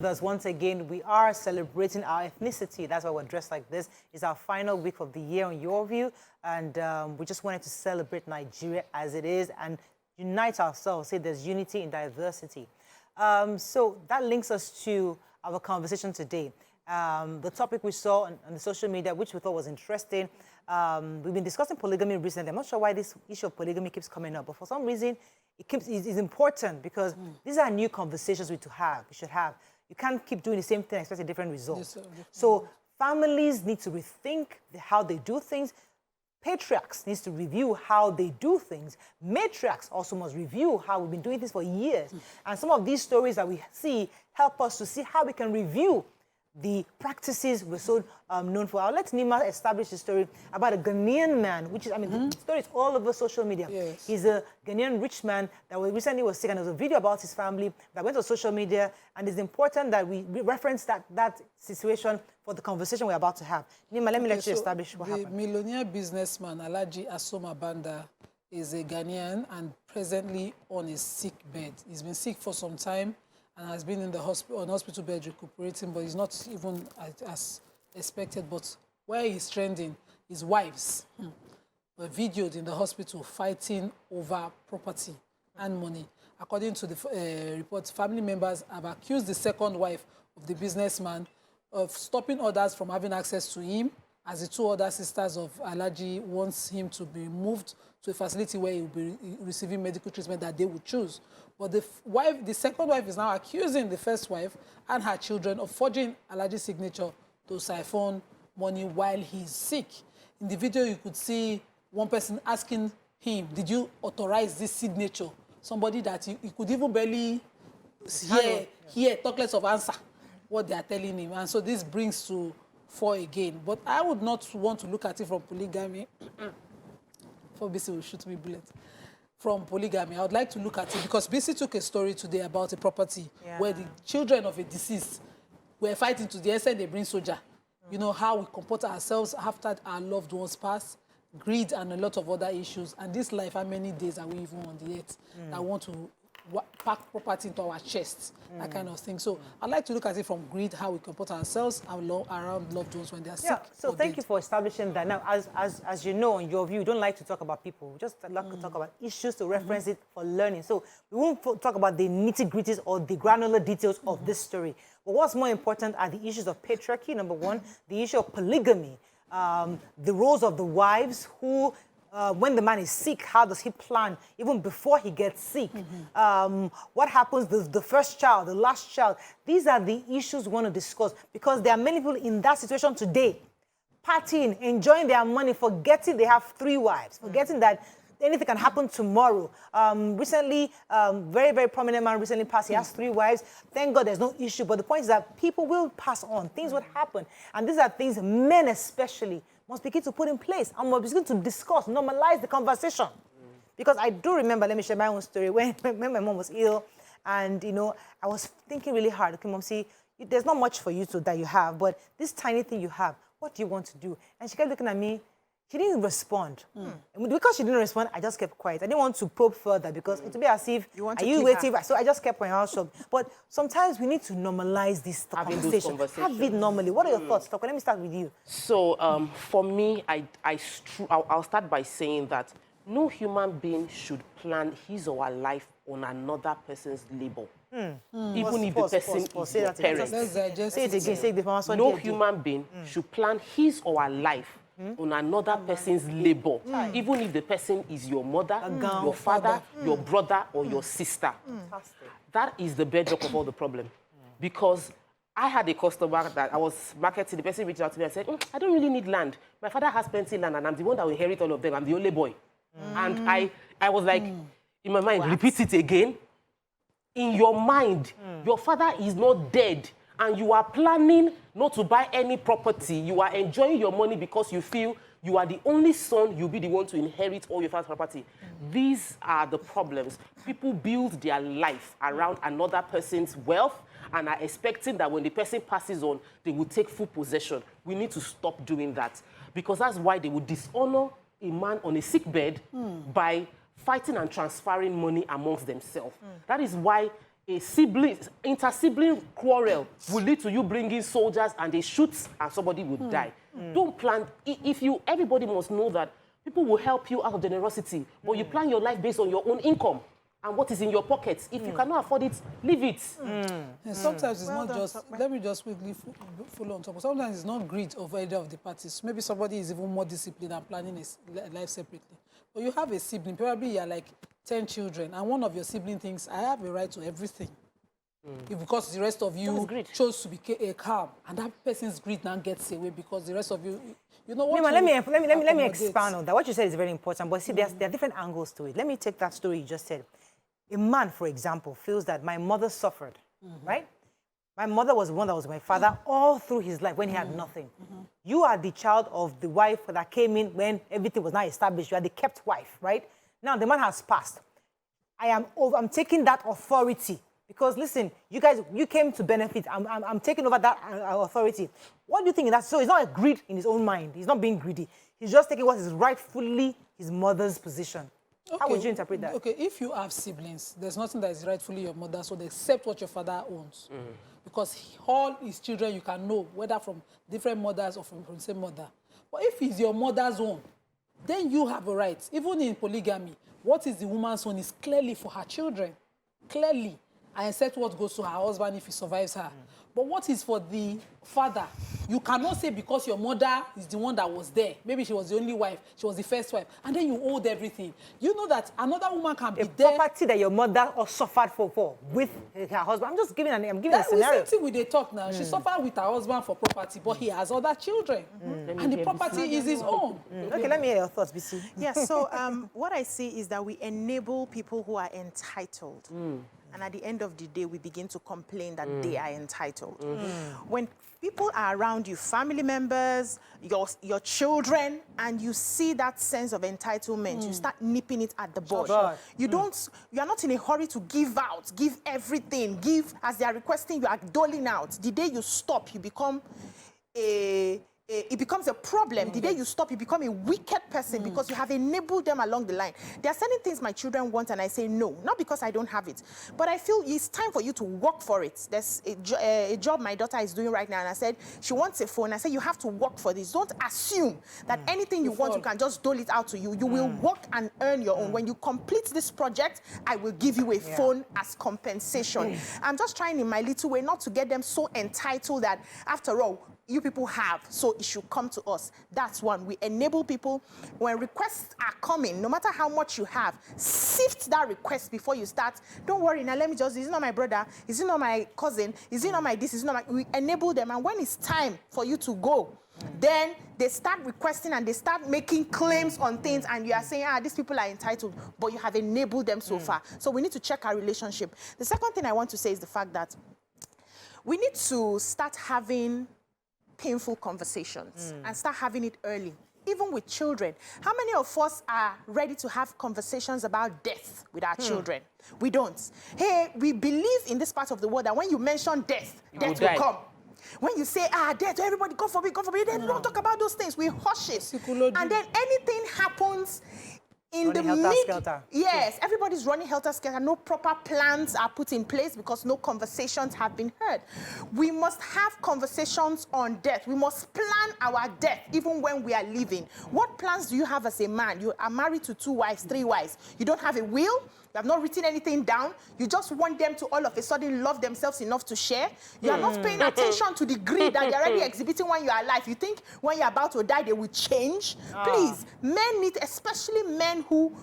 Thus, once again, we are celebrating our ethnicity. That's why we're dressed like this. It's our final week of the year on Your View, and we just wanted to celebrate Nigeria as it is and unite ourselves, say there's unity in diversity. So that links us to our conversation today. The topic we saw on the social media, which we thought was interesting. We've been discussing polygamy recently. I'm not sure why this issue of polygamy keeps coming up, but for some reason, it's important because these are new conversations we should have. You can't keep doing the same thing and expect a different result. Yes, so families need to rethink how they do things. Patriarchs need to review how they do things. Matriarchs also must review how we've been doing this for years. And some of these stories that we see help us to see how we can review the practices we're so known for. I'll let Nima establish the story about a Ghanaian man, which is, the story is all over social media. Yes. He's a Ghanaian rich man that recently was sick, and there was a video about his family that went on social media, and it's important that we reference that situation for the conversation we're about to have. Nima, let me let you establish what happened. The millionaire businessman, Alhaji Asoma Banda, is a Ghanaian and presently on a sick bed. He's been sick for some time and has been in the hospital bed recuperating, but he's not even as expected. But where he's trending, his wives were videoed in the hospital fighting over property and money. According to the report, family members have accused the second wife of the businessman of stopping others from having access to him, as the two other sisters of Alhaji wants him to be moved to a facility where he will be receiving medical treatment that they would choose. But the second wife is now accusing the first wife and her children of forging Alhaji's signature to siphon money while he's sick. In the video, you could see one person asking him, did you authorize this signature? Somebody that he could even barely hear, talk less of answer what they are telling him. And so this brings to fore again. But I would not want to look at it from polygamy. For BC will shoot me bullets. From polygamy, I would like to look at it because BC took a story today about a property where the children of a deceased were fighting to the extent they bring soldier. You know, how we comport ourselves after our loved ones pass, greed and a lot of other issues. And this life, how many days are we even on the earth that want to pack property into our chests, that kind of thing. So I'd like to look at it from greed, how we comport ourselves around loved ones when they are sick. So thank you for establishing that. Now, as you know, in Your View, you don't like to talk about people. We just like to talk about issues to reference it for learning. So we won't talk about the nitty-gritties or the granular details of this story. But what's more important are the issues of patriarchy, number one, the issue of polygamy, the roles of the wives who... when the man is sick, how does he plan even before he gets sick? What happens the first child, the last child? These are the issues we want to discuss because there are many people in that situation today, partying, enjoying their money, forgetting they have 3 wives, forgetting that anything can happen tomorrow. Recently, very, very prominent man recently passed. He has 3 wives. Thank God there's no issue. But the point is that people will pass on. Things would happen. And these are things men especially must begin to put in place and must begin to discuss, normalize the conversation. Because I do remember, let me share my own story, when my mom was ill and, you know, I was thinking really hard, okay, Mom, see, there's not much for you that you have, but this tiny thing you have, what do you want to do? And she kept looking at me. She didn't respond. And because she didn't respond, I just kept quiet. I didn't want to probe further because it would be as if, are you waiting? So I just kept my mouth shut. But sometimes we need to normalize this conversation. Have it normally. What are your thoughts, Toko? Let me start with you. So for me, I'll start by saying that no human being should plan his or her life on another person's labor. Even if the person is your parent. Say it again. Say it again. No human being should plan his or her life on another person's labor, even if the person is your mother, your father, your brother, or your sister. That is the bedrock of all the problem. Because I had a customer that I was marketing, the person reached out to me and said, I don't really need land. My father has plenty of land and I'm the one that will inherit all of them. I'm the only boy. And I was like, in my mind, repeat it again. In your mind, your father is not dead. And you are planning not to buy any property. You are enjoying your money because you feel you are the only son, you'll be the one to inherit all your father's property. These are the problems. People build their life around another person's wealth and are expecting that when the person passes on, they will take full possession. We need to stop doing that because that's why they will dishonor a man on a sick bed by fighting and transferring money amongst themselves. That is why a sibling, inter-sibling quarrel will lead to you bringing soldiers and they shoot and somebody will die. Don't plan. Everybody must know that people will help you out of generosity, but you plan your life based on your own income and what is in your pockets. If you cannot afford it, leave it. And sometimes it's not just, let me just quickly follow on top. Sometimes it's not greed of either of the parties. Maybe somebody is even more disciplined and planning his life separately. But you have a sibling, probably you're like 10 children, and one of your sibling thinks, I have a right to everything. If because the rest of you chose to be calm, and that person's greed now gets away because the rest of you, you know what? Let me expand on that. What you said is very important, but see, there are different angles to it. Let me take that story you just said. A man, for example, feels that my mother suffered, right? My mother was the one that was my father all through his life when he had nothing. You are the child of the wife that came in when everything was not established. You are the kept wife, right? Now the man has passed. I'm taking that authority because listen, you guys, you came to benefit. I'm taking over that authority. What do you think in that? So he's not a greed in his own mind. He's not being greedy. He's just taking what is rightfully his mother's position. Okay. How would you interpret that? Okay, if you have siblings, there's nothing that is rightfully your mother, so they accept what your father owns. Because all his children, you can know, whether from different mothers or from the same mother. But if it's your mother's own, then you have a right. Even in polygamy, what is the woman's own is clearly for her children. Clearly. And accept what goes to her husband if he survives her. But what is for the father? You cannot say because your mother is the one that was there. Maybe she was the only wife. She was the first wife. And then you hold everything. You know that another woman can be there. Property that your mother suffered for with her husband. I'm just giving a scenario. Same thing with the talk now. She suffered with her husband for property, but he has other children. And the property is his own. Okay, let me hear your thoughts, BC. Yes, so what I see is that we enable people who are entitled. And at the end of the day, we begin to complain that they are entitled. When people are around you, family members, your children, and you see that sense of entitlement, you start nipping it at the bud. You are not in a hurry to give out, give everything, give as they are requesting, you are doling out. The day you stop, you become it becomes a problem. The day you stop, you become a wicked person because you have enabled them along the line. There are certain things my children want and I say no, not because I don't have it, but I feel it's time for you to work for it. There's a job my daughter is doing right now and I said, she wants a phone. I said, you have to work for this. Don't assume that anything you want, you can just dole it out to you. You will work and earn your own. When you complete this project, I will give you a phone as compensation. I'm just trying in my little way not to get them so entitled that after all, you people have, so it should come to us. That's one. We enable people. When requests are coming, no matter how much you have, sift that request before you start. Don't worry, now let me just, is it not my brother? Is it not my cousin? Is it not my this? Is it not my... We enable them, and when it's time for you to go, then they start requesting and they start making claims on things, and you are saying, these people are entitled, but you have enabled them so far. So we need to check our relationship. The second thing I want to say is the fact that we need to start having painful conversations and start having it early, even with children. How many of us are ready to have conversations about death with our children? We don't. Hey, we believe in this part of the world that when you mention death, death will come. When you say, death, everybody, God forbid, then don't talk about those things. We hush it. And then anything happens in the mid, yes, everybody's running helter-skelter. No proper plans are put in place because no conversations have been heard. We must have conversations on death. We must plan our death even when we are living. What plans do you have as a man? You are married to 2 wives, 3 wives. You don't have a will. You have not written anything down. You just want them to all of a sudden love themselves enough to share. You are not paying attention to the greed that they're already exhibiting when you are alive. You think when you're about to die, they will change? Please, men need, especially men who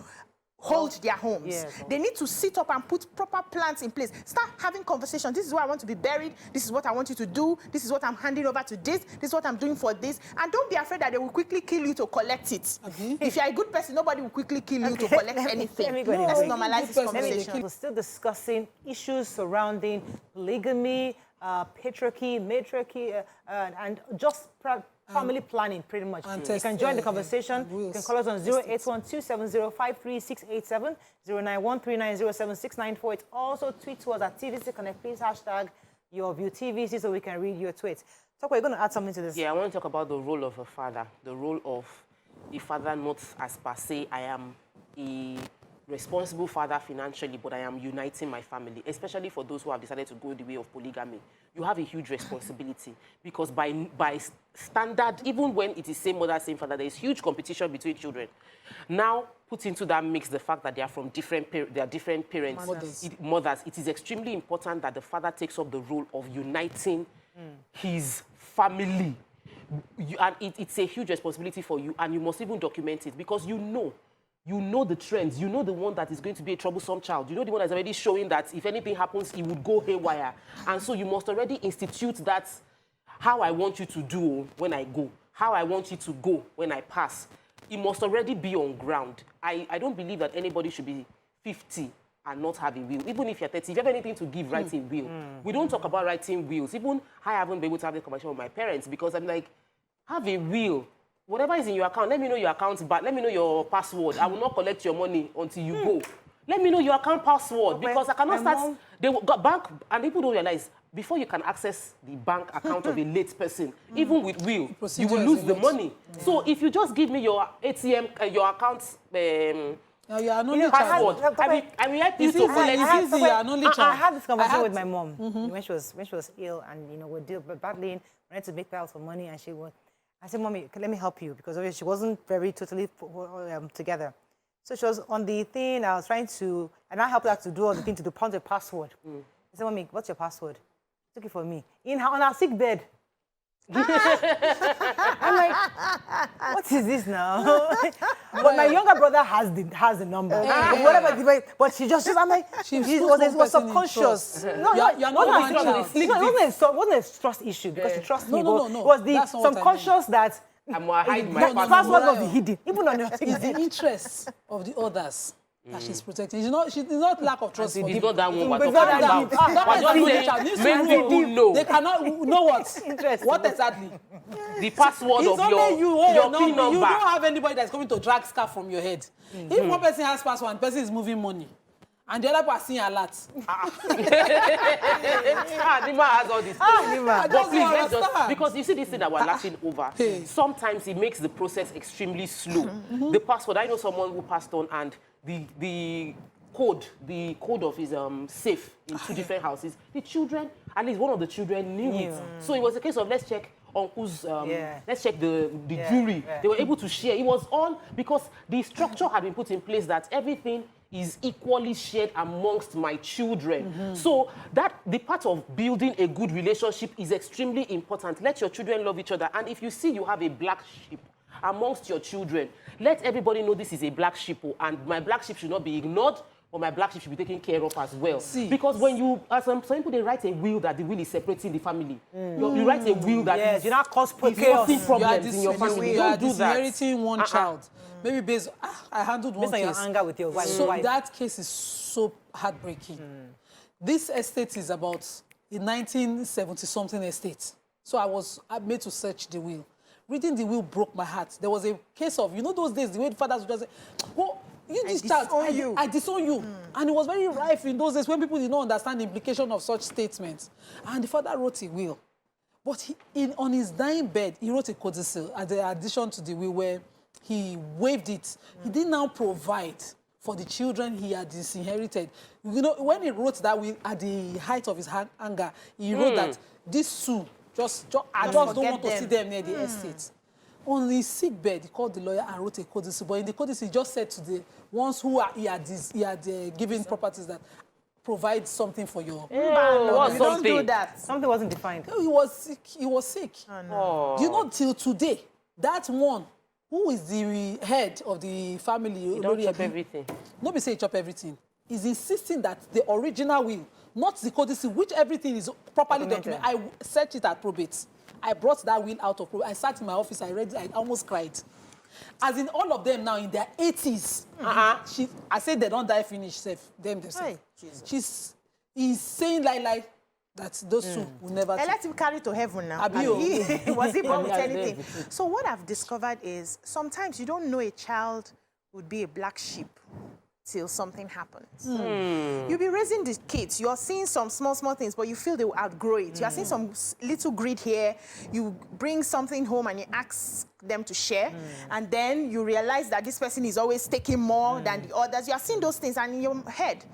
hold their homes. Yes. They need to sit up and put proper plans in place. Start having conversations. This is where I want to be buried. This is what I want you to do. This is what I'm handing over to this. This is what I'm doing for this. And don't be afraid that they will quickly kill you to collect it. If you're a good person, nobody will quickly kill you to collect anything. Let's normalize this conversation. We're still discussing issues surrounding polygamy, patriarchy, matriarchy, and just family planning, pretty much. You can join the conversation. You can call us on 081-270-53687, 091-390-7694. It's also tweet to us at TVC Connect. Please hashtag your view TVC so we can read your tweets. So we're going to add something to this. Yeah, I want to talk about the role of a father. The role of the father, not as per se, I am a responsible father financially, but I am uniting my family, especially for those who have decided to go the way of polygamy. You have a huge responsibility because by standard, even when it is same mother, same father, there is huge competition between children. Now, put into that mix the fact that they are from different parents, mothers. It is extremely important that the father takes up the role of uniting his family. And it's a huge responsibility for you, and you must even document it because you know the trends. You know the one that is going to be a troublesome child. You know the one that's already showing that if anything happens, it would go haywire. And so you must already institute that how I want you to do when I go, how I want you to go when I pass. It must already be on ground. I don't believe that anybody should be 50 and not have a will. Even if you're 30, if you have anything to give, write a will. We don't talk about writing wills. Even I haven't been able to have this conversation with my parents because I'm like, have a will. Whatever is in your account, let me know your account, but let me know your password. I will not collect your money until you go. Let me know your account password because I cannot start. They got bank, and people don't realize before you can access the bank account of a late person, even with will, you will lose the money. So if you just give me your ATM, your account. Now you are an only password. child. I will help you to collect. I had this conversation with my mom when she was ill, and we're battling, wanted to make payouts for money, and I said, Mommy, let me help you because she wasn't very totally together. So she was on the thing. I was trying to, and I helped her to do all the thing to punch a password. I said, Mommy, what's your password? She took it for me on her sick bed. I'm like, what is this now? But my younger brother has the number. Whatever, but she just I'm like, she was subconscious. No, it wasn't a trust issue because she trusts me. No. It was the subconscious that I'm gonna hide my password must be hidden, even on your it's the interests of the others that she's protecting. She's not lack of trust for it's you. not that one. They cannot know what. What exactly? The password of your PIN number. You don't have anybody that's going to drag scarf from your head. If one person has password, one person is moving money, and the other person alert. Nima has all this. But please, let's just, because you see this thing that we're laughing over, sometimes it makes the process extremely slow. The password, I know someone who passed on and the code of his safe in 2 different houses, the children, at least one of the children knew it. So it was a case of let's check uncle's, let's check the jury. They were able to share. It was all because the structure had been put in place that everything is equally shared amongst my children. So that the part of building a good relationship is extremely important. Let your children love each other. And if you see you have a black sheep amongst your children, let everybody know this is a black sheep, and my black sheep should not be ignored, or my black sheep should be taken care of as well. Because when you, as some people, they write a will that the will is separating the family. You write a will that you're not causing problems in your family. You Don't are do that. disinheriting one child. Maybe based, I handled one case. Based on your anger with your wife. So that case is so heartbreaking. This estate is about a 1970-something estate. So I made to search the will. Reading the will broke my heart. There was a case of, those days, the way the fathers would just say, oh, this child, I disown you. And it was very rife in those days when people did not understand the implication of such statements. And the father wrote a will. But on his dying bed, he wrote a codicil at the addition to the will where he waived it. He did now provide for the children he had disinherited. When he wrote that will at the height of his anger, he wrote that these two, I just don't want to see them near the estate. On his sick bed, he called the lawyer and wrote a codicil. But in the codicil, he just said to the ones who he had given properties that provide something for your... You don't do that. Something wasn't defined. No, he was sick. Oh, no. Till today, that one who is the head of the family... You don't chop everything. Nobody say he chop everything. He's insisting that the original will, not the codicil, which everything is properly documented. I searched it at probate. I brought that will out of probate. I sat in my office, I read it, I almost cried. As in all of them now in their 80s. I said they don't die finish themselves. He's saying like that those two will never... Let him carry to heaven now. Was he born with anything? So what I've discovered is sometimes you don't know a child would be a black sheep till something happens. You'll be raising the kids. You're seeing some small things, but you feel they will outgrow it. You're seeing some little greed here. You bring something home and you ask them to share. And then you realize that this person is always taking more than the others. You're seeing those things and in your head,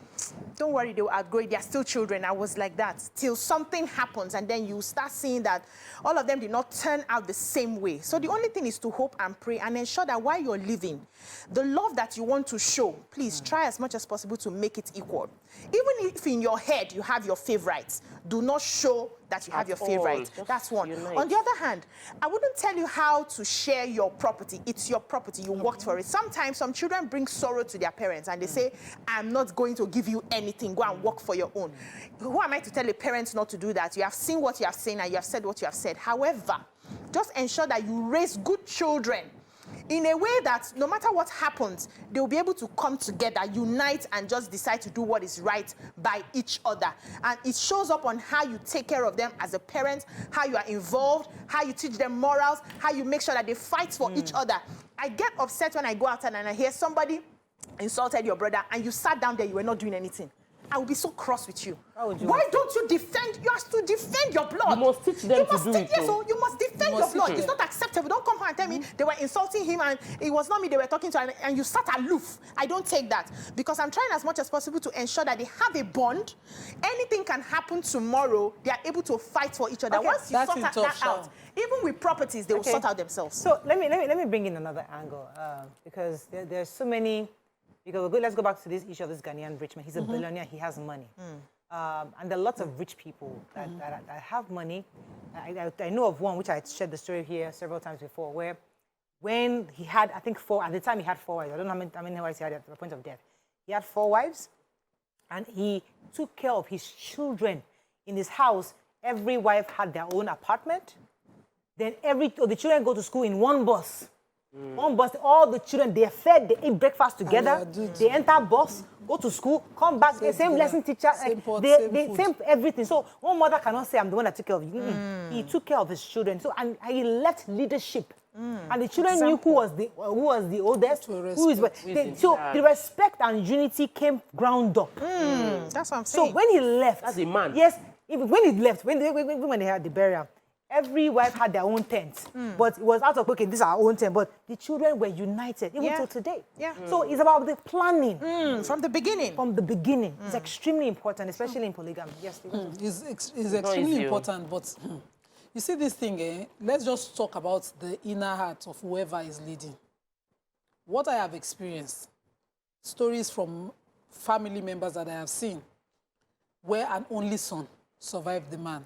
don't worry, they will outgrow it. They're still children. I was like that till something happens. And then you start seeing that all of them did not turn out the same way. So the only thing is to hope and pray and ensure that while you're living, the love that you want to show, please try as much as possible to make it equal. Even if in your head you have your favorites, do not show that you have your favorites. That's one. Unite. On the other hand, I wouldn't tell you how to share your property. It's your property. You worked for it. Sometimes some children bring sorrow to their parents and they say, I'm not going to give you anything. Go and work for your own. Who am I to tell a parent not to do that? You have seen what you have seen and you have said what you have said. However, just ensure that you raise good children in a way that no matter what happens, they'll be able to come together, unite, and just decide to do what is right by each other. And it shows up on how you take care of them as a parent, how you are involved, how you teach them morals, how you make sure that they fight for each other. I get upset when I go outside and I hear somebody insulted your brother and you sat down there, you were not doing anything. I would be so cross with you. Why don't you defend? You have to defend your blood. You must teach them to do it. Yes, so you must defend your blood. It's not acceptable. Don't come here and tell me they were insulting him and it was not me they were talking to and you sat aloof. I don't take that because I'm trying as much as possible to ensure that they have a bond. Anything can happen tomorrow. They are able to fight for each other. Okay. Once you sort that out, even with properties, they will sort out themselves. So let me bring in another angle because there's so many. Because let's go back to this issue of this Ghanaian rich man. He's a billionaire. He has money. And there are lots of rich people that have money. I know of one, which I shared the story here several times before, where when he had, I think at the time he had 4 wives. I don't know how many wives he had at the point of death. He had 4 wives, and he took care of his children in his house. Every wife had their own apartment. Then the children go to school in one bus. One bus, all the children, they are fed, they eat breakfast together, they enter bus, go to school, come back, the same lesson teacher, same everything. So one mother cannot say, I'm the one that took care of you. He took care of his children. So and he left leadership. And the children knew who was the oldest, so the respect and unity came ground up. That's what I'm saying. So when he left, as a man, yes, when he left, when they had the burial, every wife had their own tent, but it was out of, okay, this is our own tent, but the children were united, even till today. So it's about the planning. From the beginning. From the beginning. It's extremely important, especially in polygamy. Yes, It's extremely important, but you see this thing, let's just talk about the inner heart of whoever is leading. What I have experienced, stories from family members that I have seen, where an only son survived the man.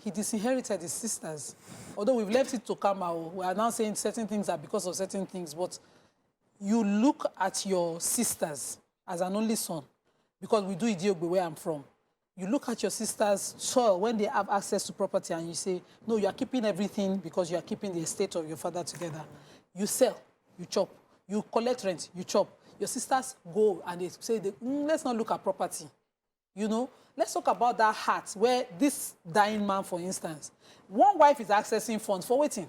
He disinherited his sisters. Although we've left it to come out, we are now saying certain things are because of certain things, but you look at your sisters as an only son, because we do Idiogbe where I'm from. You look at your sisters' soil when they have access to property and you say, no, you are keeping everything because you are keeping the estate of your father together. You sell, you chop. You collect rent, you chop. Your sisters go and they say, let's not look at property. You know, let's talk about that heart where this dying man, for instance, one wife is accessing funds for waiting.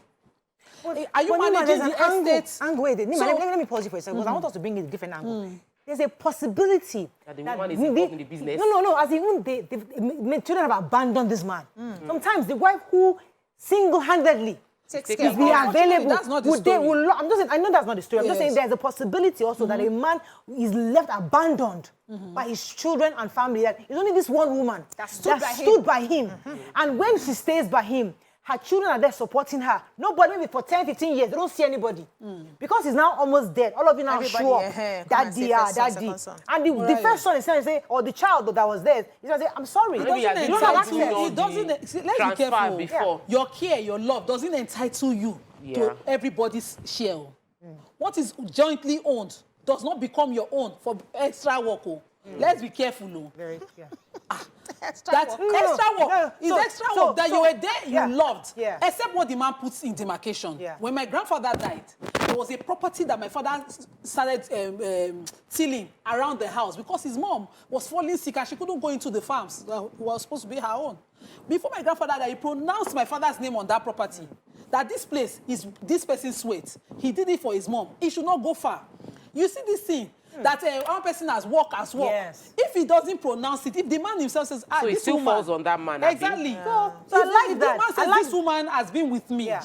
Are you managing the estate? Let me pause you for a second, because I want us to bring in a different angle. There's a possibility that the woman is involved in the business. No. As even the children have abandoned this man. Sometimes the wife who single-handedly is available. That's not the story. I know that's not the story. I'm just saying there's a possibility also that a man is left abandoned by his children and family. That it's only this one woman that stood by him. And when she stays by him, her children are there supporting her. Nobody, maybe for 10, 15 years, they don't see anybody. Because he's now almost dead. All of you now show up. Daddy. And the first son is saying, or the child that was there, he's going to say, I'm sorry. It doesn't let's be careful. Before. Your care, your love doesn't entitle you to everybody's share. What is jointly owned does not become your own for extra work. Let's be careful. Very, extra work that you were there, you loved, except what the man puts in demarcation. When my grandfather died, there was a property that my father started tilling around the house because his mom was falling sick and she couldn't go into the farms that was supposed to be her own. Before my grandfather died, he pronounced my father's name on that property, that this place is this person's sweat. He did it for his mom. He should not go far. You see this thing. that one person has work as work. Yes. If he doesn't pronounce it, if the man himself says, So it this still woman, falls on that man. Abi? exactly. So So I like if that. the man says, I like this woman has been with me. Yeah.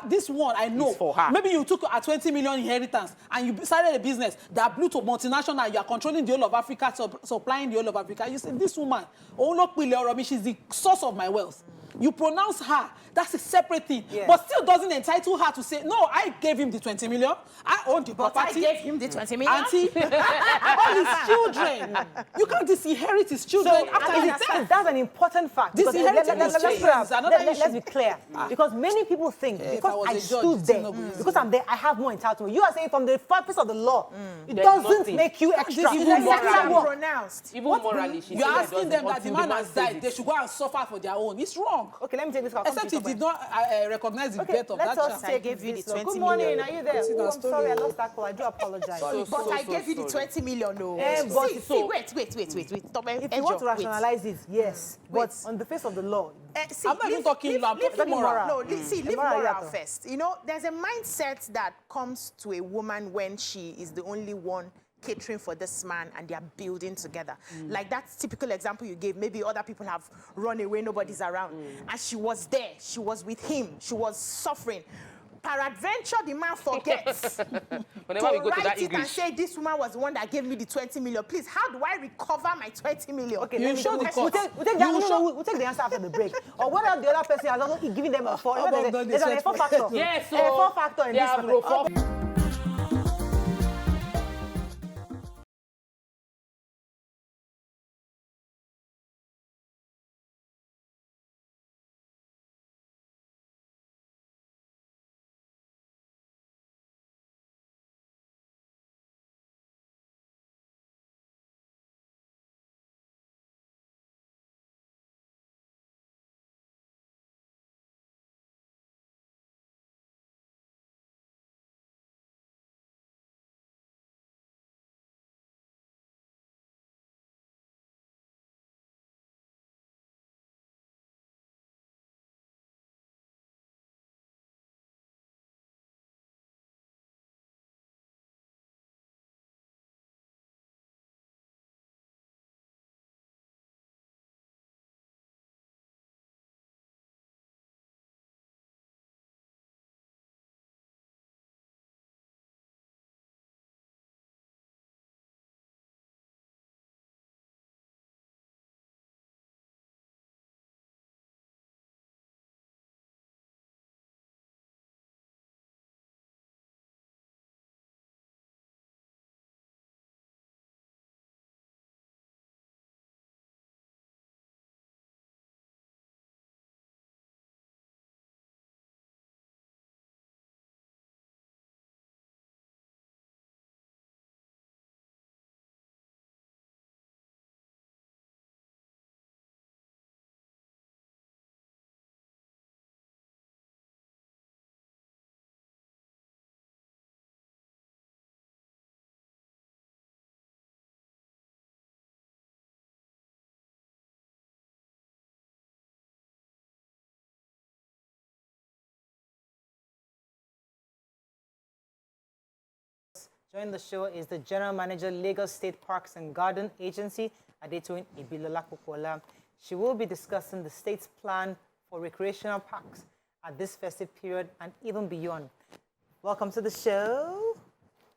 This one I know. It's for her. Maybe you took a 20 million inheritance and you started a business that blew to multinational and you are controlling the whole of Africa, supplying the whole of Africa. You say, this woman, she's the source of my wealth. You pronounce her, that's a separate thing. Yes. But still doesn't entitle her to say, no, I gave him the 20 million. I own the But property. I gave him the 20 million. Auntie, all his children. You can't disinherit his children So after his death. that's an important fact. This Because inheritance let's is put up- another let's issue. be clear. Because many people think if I because was I a judge, stood there, Tinubu is because I'm there, I have more entitlement. You are saying from the purpose of the law, it There's doesn't nothing. make you extra. This It's even like secular morally. work. Pronounced. Even morally, she You're said asking it them doesn't that the until man has says died. it. They should go and suffer for their own. It's wrong. Okay, let me take this call. Except he did not recognize the Okay, death of let's that all child. take I gave you this the one. 20 Good morning, million. are you there? See, Oh, that's I'm sorry, I story. lost that call. I do apologize. But I gave you the 20 million, no. but See, so- wait. Stop, If you want to rationalize it, yes. But on the face of the law, See, I'm not even talking law, I'm talking moral. No, see, leave Moral, moral yeah. first. You know, there's a mindset that comes to a woman when she is the only one catering for this man and they are building together. Like that typical example you gave, maybe other people have run away, nobody's around. And she was there, she was with him, she was suffering. Peradventure, the man forgets Whenever we go to write that it and English. say, this woman was the one that gave me the 20 million. Please, how do I recover my 20 million? okay, You let me show the we'll court. take that. You No, show- we'll take the answer after the break. Or whether the other person has also given them a four. How about There's the a four factor. Yes, so a four factor in they this are one. pro- Joining the show is the General Manager, Lagos State Parks and Garden Agency, Adetoyin Ibilola Kukwala. She will be discussing the state's plan for recreational parks at this festive period and even beyond. Welcome to the show.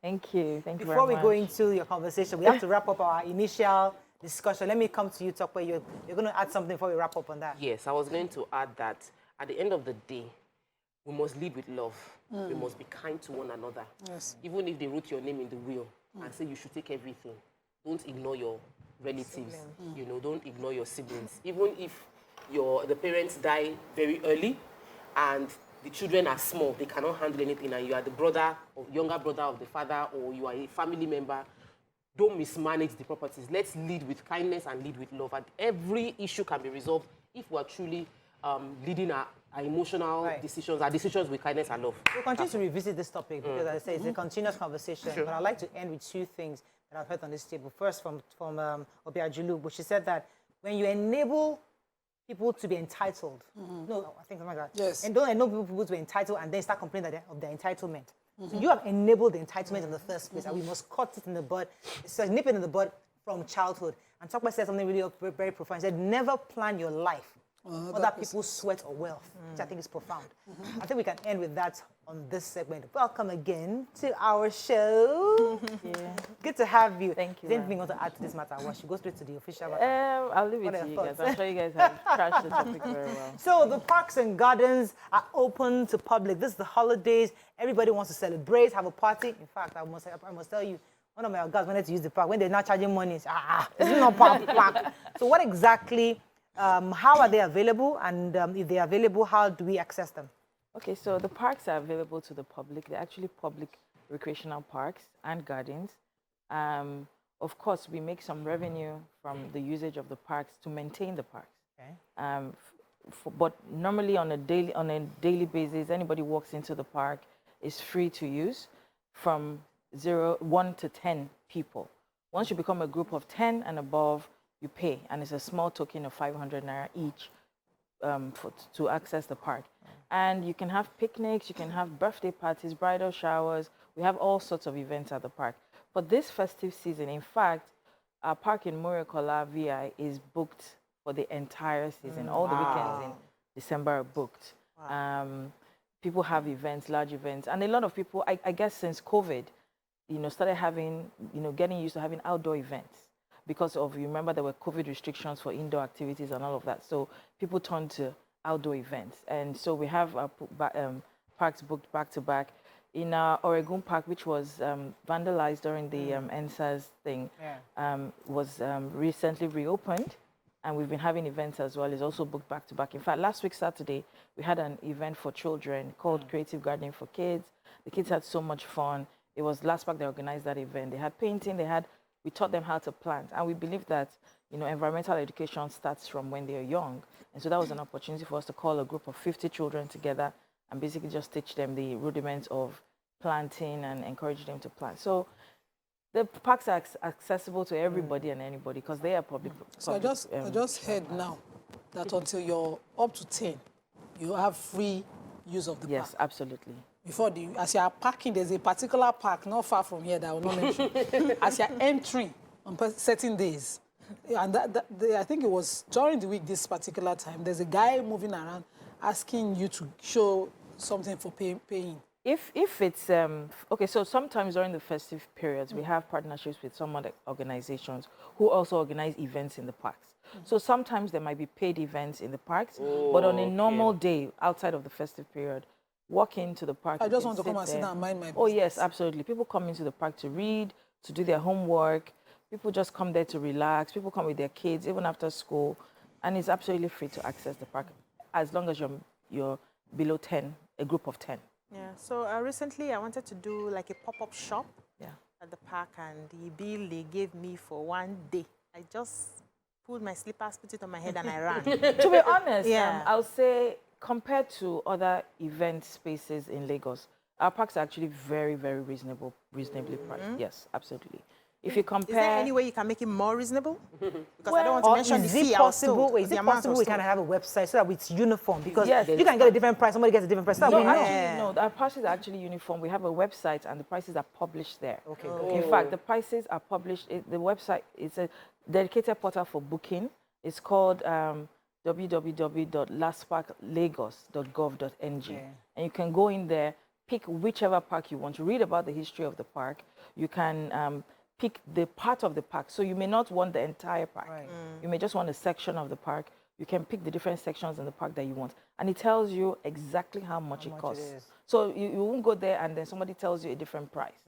Thank you. Thank you very Before we much. go into your conversation, we have to wrap up our initial discussion. Let me come to you, Tokwe. You're going to add something before we wrap up on that. Yes, I was going to add that at the end of the day, we must lead with love. We must be kind to one another. Yes. Even if they wrote your name in the will and say you should take everything, don't ignore your relatives. You know, don't ignore your siblings. Even if the parents die very early and the children are small, they cannot handle anything, and you are the brother or younger brother of the father, or you are a family member, don't mismanage the properties. Let's lead with kindness and lead with love. And every issue can be resolved if we are truly leading our emotional decisions, our decisions with kindness and love. We'll continue to revisit this topic because, as I say, it's a continuous conversation. Sure. But I'd like to end with two things that I've heard on this table. First, from Obiajulu, but she said that when you enable people to be entitled, no, I think something like that. Yes. And don't enable people to be entitled and then start complaining of their entitlement. So you have enabled the entitlement in the first place, and we must cut it in the bud, so nip it in the bud from childhood. And Tokpa said something really very profound. He said, never plan your life other people's sweat or wealth, which I think is profound. I think we can end with that on this segment. Welcome again to our show. Good to have you. Thank you. Is there anything you want to add to this matter? Well, should go straight to the official matter. I'll leave it to you guys. I'm sure you guys have trashed the topic very well. So the parks and gardens are open to public. This is the holidays. Everybody wants to celebrate, have a party. In fact, I must tell you, one of my guys wanted to use the park. When they're not charging money, it's not park. So what exactly, how are they available? And if they're available, how do we access them? Okay, so the parks are available to the public. They're actually public recreational parks and gardens. Of course, we make some revenue from the usage of the parks to maintain the parks. Okay. But normally on a daily basis, anybody walks into the park is free to use from 1 to 10 people. Once you become a group of 10 and above, you pay, and it's a small token of 500 naira each to access the park. And you can have picnics, you can have birthday parties, bridal showers. We have all sorts of events at the park. For this festive season, in fact, our park in Murikola VI is booked for the entire season. All the weekends in December are booked. People have events, large events, and a lot of people, I guess since COVID, started having, getting used to having outdoor events because of, you remember there were COVID restrictions for indoor activities and all of that. So people turned to outdoor events. And so we have our parks booked back to back. In our Oregon Park, which was vandalized during the NSAS thing, was recently reopened. And we've been having events as well. It's also booked back to back. In fact, last week, Saturday, we had an event for children called Creative Gardening for Kids. The kids had so much fun. It was last park that organized that event. They had painting, we taught them how to plant. And we believe that, environmental education starts from when they're young. And so that was an opportunity for us to call a group of 50 children together and basically just teach them the rudiments of planting and encourage them to plant. So the parks are accessible to everybody and anybody because they are public. So I just heard now that until you're up to 10, you have free use of the park. Yes, absolutely. Before as you are parking, there's a particular park not far from here that I will not mention. As you're entering on certain days, and I think it was during the week this particular time, there's a guy moving around asking you to show something for paying. If it's, okay, so sometimes during the festive periods, we have partnerships with some other organizations who also organize events in the parks. So sometimes there might be paid events in the parks, but on a normal day outside of the festive period, walk into the park. I just want to come and sit down and mind my business. Oh, yes, absolutely. People come into the park to read, to do their homework. People just come there to relax. People come with their kids, even after school. And it's absolutely free to access the park as long as you're below 10, a group of 10. Yeah, so recently I wanted to do like a pop-up shop at the park, and the bill they gave me for one day, I just pulled my slippers, put it on my head, and I ran. To be honest, I'll say compared to other event spaces in Lagos, our parks are actually very, very reasonably priced. Yes, absolutely. If you compare... Is there any way you can make it more reasonable? Because I don't want to mention the fee. Is it possible we can have a website so that it's uniform? Because you can get a different price, somebody gets a different price. No, our prices are actually uniform. We have a website and the prices are published there. Okay. In fact, the prices are published. The website is a dedicated portal for booking. It's called www.lastparklagos.gov.ng. And you can go in there, pick whichever park you want to read about the history of the park. You can pick the part of the park. So you may not want the entire park. Right. You may just want a section of the park. You can pick the different sections in the park that you want. And it tells you exactly how much it costs. So you won't go there and then somebody tells you a different price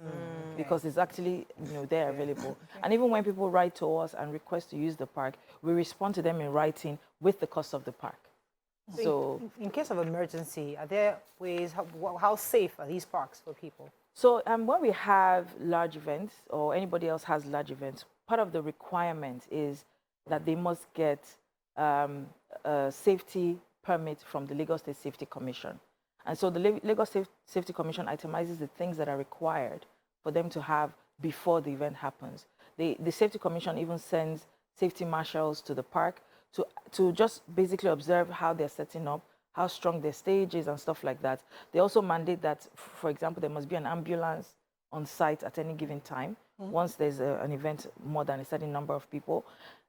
because it's actually there available. And even when people write to us and request to use the park, we respond to them in writing with the cost of the park. So in case of emergency, are there ways, how safe are these parks for people? So when we have large events or anybody else has large events, part of the requirement is that they must get a safety permit from the Lagos State Safety Commission. And so the Lagos State Safety Commission itemizes the things that are required for them to have before the event happens. The Safety Commission even sends safety marshals to the park to just basically observe how they're setting up, how strong their stage is and stuff like that. They also mandate that, for example, there must be an ambulance on site at any given time once there's an event more than a certain number of people.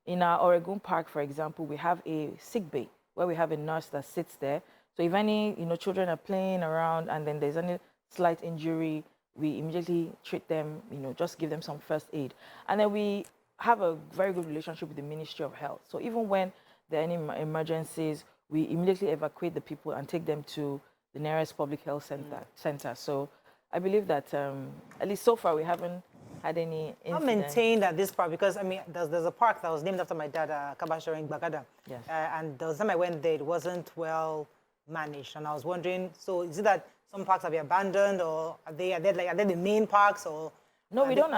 In our Oregon Park, for example, we have a sick bay where we have a nurse that sits there. So if any children are playing around and then there's any slight injury, we immediately treat them, just give them some first aid. And then we have a very good relationship with the Ministry of Health. So even when there are any emergencies, we immediately evacuate the people and take them to the nearest public health center. So I believe that at least so far we haven't had any incident. How maintained at this park? Because I mean, there's a park that was named after my dad, Kabashara in Bagada. Yes. And the time I went there, it wasn't well managed, and I was wondering, so is it that some parks have been abandoned, or are they the main parks, or? No, we don't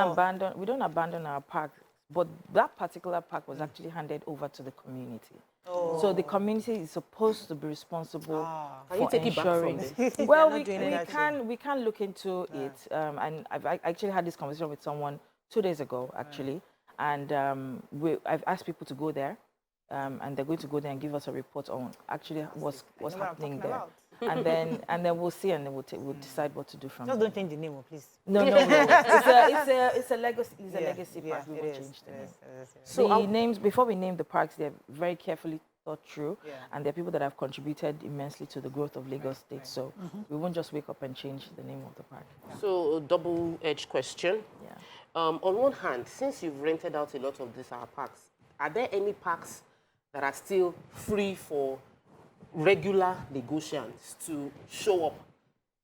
abandon our park, but that particular park was actually handed over to the community. Oh. So the community is supposed to be responsible Can you for take it back from ensuring. them? Well, we can look into it, and I actually had this conversation with someone 2 days ago, actually, and I've asked people to go there. And they're going to go there and give us a report on actually what's happening there, and then we'll see, and then we'll decide what to do from there. Just don't change the name, please. No. It's a legacy. It's a legacy park. We won't change the name. So the names, before we name the parks, they're very carefully thought through, and there are people that have contributed immensely to the growth of Lagos State. So we won't just wake up and change the name of the park. So a double-edged question. Yeah. On one hand, since you've rented out a lot of these parks, are there any parks that are still free for regular Lagosians to show up?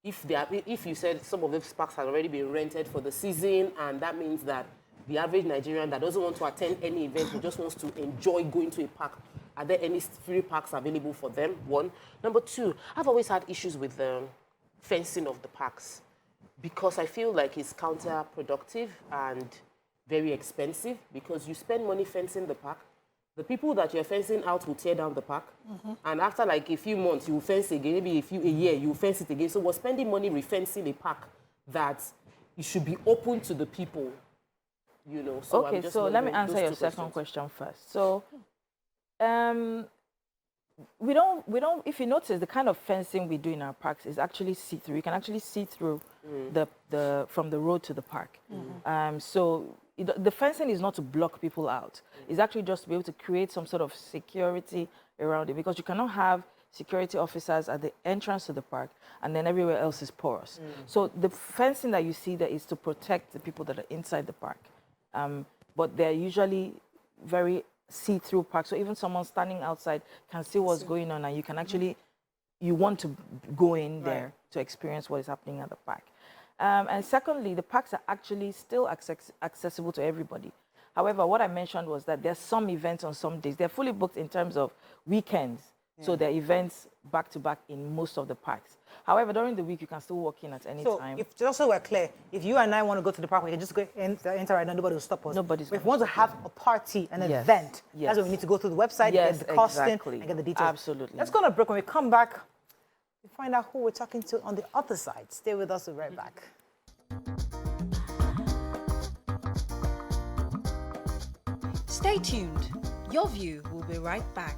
If you said some of those parks have already been rented for the season, and that means that the average Nigerian that doesn't want to attend any event but just wants to enjoy going to a park, are there any free parks available for them? One. Number two, I've always had issues with the fencing of the parks because I feel like it's counterproductive and very expensive because you spend money fencing the park. The people that you're fencing out will tear down the park. And after like a few months, you will fence again. Maybe a year, you will fence it again. So we're spending money refencing a park that it should be open to the people, So okay, so let me answer your second question first. So, we don't. If you notice, the kind of fencing we do in our parks is actually see-through. You can actually see through from the road to the park. So the fencing is not to block people out. It's actually just to be able to create some sort of security around it, because you cannot have security officers at the entrance to the park and then everywhere else is porous. So the fencing that you see there is to protect the people that are inside the park. But they're usually very see-through parks. So even someone standing outside can see what's going on, and you can actually, you want to go in there to experience what is happening at the park. And secondly, the parks are actually still accessible to everybody. However, what I mentioned was that there's some events on some days. They're fully booked in terms of weekends. So there are events back-to-back in most of the parks. However, during the week, you can still walk in at any time. If just so we're clear, if you and I want to go to the park, we can just go enter right now. Nobody will stop us. Nobody's If we want to have a party, an event, that's when we need to go to the website, get the costing, and get the details. Absolutely. Let's go on a break. When we come back, we find out who we're talking to on the other side. Stay with us. We'll be right back. Stay tuned. Your View will be right back.